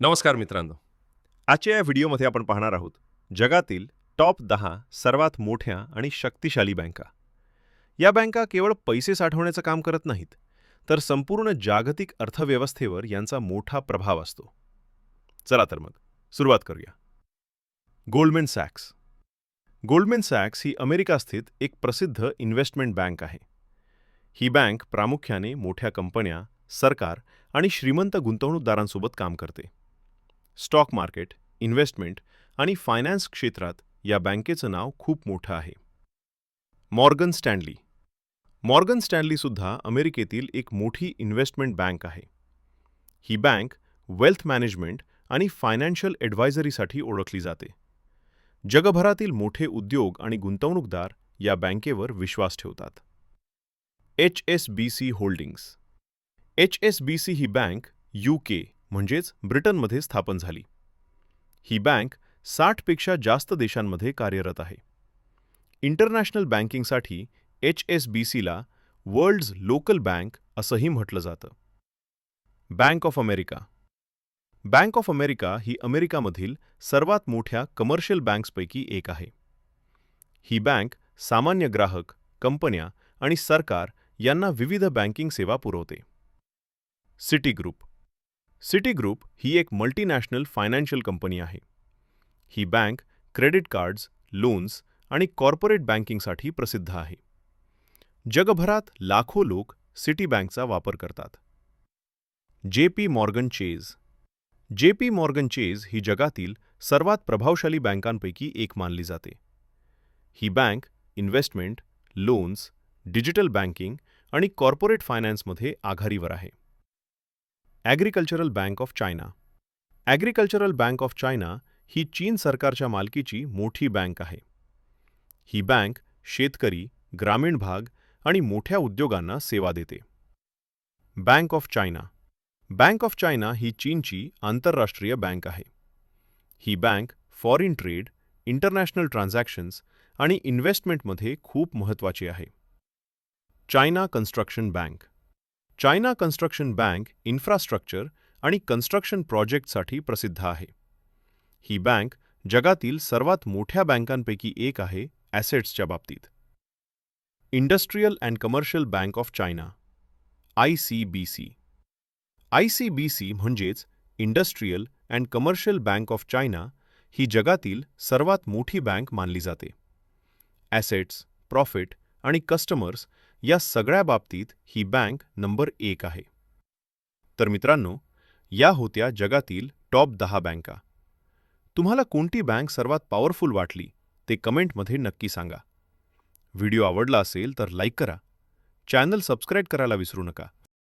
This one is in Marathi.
नमस्कार मित्रांनो. आजच्या या व्हिडिओमध्ये आपण पाहणार आहोत जगातील टॉप 10 सर्वात मोठ्या आणि शक्तिशाली बँका. या बँका केवळ पैसे साठवण्याचं काम करत नाहीत, तर संपूर्ण जागतिक अर्थव्यवस्थेवर यांचा मोठा प्रभाव असतो. चला तर मग सुरुवात करूया. गोल्डमॅन सॅक्स. गोल्डमॅन सॅक्स ही अमेरिकास्थित एक प्रसिद्ध इन्व्हेस्टमेंट बँक आहे. ही बँक प्रामुख्याने मोठ्या कंपन्या, सरकार आणि श्रीमंत गुंतवणूकदारांसोबत काम करते. स्टॉक मार्केट, इन्व्हेस्टमेंट आणि फायनान्स क्षेत्रात या बँकेचं नाव खूप मोठं आहे. Morgan Stanley. मॉर्गन स्टॅनलीसुद्धा अमेरिकेतील एक मोठी इन्व्हेस्टमेंट बँक आहे. ही बँक वेल्थ मॅनेजमेंट आणि फायनान्शियल ॲडवायझरीसाठी ओळखली जाते. जगभरातील मोठे उद्योग आणि गुंतवणूकदार या बँकेवर विश्वास ठेवतात. HSBC holdings. HSBC ही बँक UK म्हणजेच ब्रिटनमध्ये स्थापन झाली. ही बँक 60पेक्षा जास्त देशांमध्ये कार्यरत आहे. इंटरनॅशनल बँकिंगसाठी HSBCला वर्ल्ड्स लोकल बँक असंही म्हटलं जातं. Bank of America. Bank of America ही अमेरिकामधील सर्वात मोठ्या कमर्शियल बँक्सपैकी एक आहे. ही बँक सामान्य ग्राहक, कंपन्या आणि सरकार यांना विविध बँकिंग सेवा पुरवते. City group. सिटी ग्रुप ही एक मल्टीनॅशनल फायनान्शियल कंपनी आहे. ही बँक क्रेडिट कार्ड्स, लोन्स आणि कॉर्पोरेट बँकिंगसाठी प्रसिद्ध आहे. जगभरात लाखो लोक सिटी बँकचा वापर करतात. JP Morgan Chase. JP Morgan Chase ही जगातील सर्वात प्रभावशाली बँकांपैकी एक मानली जाते. ही bank investment, loans, digital banking आणि कॉर्पोरेट फायनान्समध्ये आघाडीवर आहे. Agricultural bank of China. Agricultural bank of China ही चीन सरकारच्या मालकीची मोठी बँक आहे. ही बँक शेतकरी, ग्रामीण भाग आणि मोठ्या उद्योगांना सेवा देते. Bank of China. Bank of China ही चीनची आंतरराष्ट्रीय बँक आहे. ही bank foreign trade, international transactions आणि इन्व्हेस्टमेंटमध्ये खूप महत्त्वाची आहे. China construction bank. China construction bank infrastructure आणि कन्स्ट्रक्शन प्रोजेक्टसाठी प्रसिद्ध आहे. ही बँक जगातील सर्वात मोठ्या बँकांपैकी एक आहे ॲसेट्सच्या बाबतीत. Industrial and commercial bank of China ICBC. ICBC म्हणजेच industrial and commercial bank of China ही जगातील सर्वात मोठी बँक मानली जाते. ॲसेट्स, प्रॉफिट आणि कस्टमर्स या सगळ्या बाबतीत ही बँक नंबर 1 आहे. तर मित्रांनो, या होत्या जगातील टॉप 10 बँका. तुम्हाला कोणती बँक सर्वात पॉवरफुल वाटली ते कमेंटमध्ये नक्की सांगा. व्हिडिओ आवडला असेल तर लाईक करा. चॅनल सबस्क्राईब करायला विसरू नका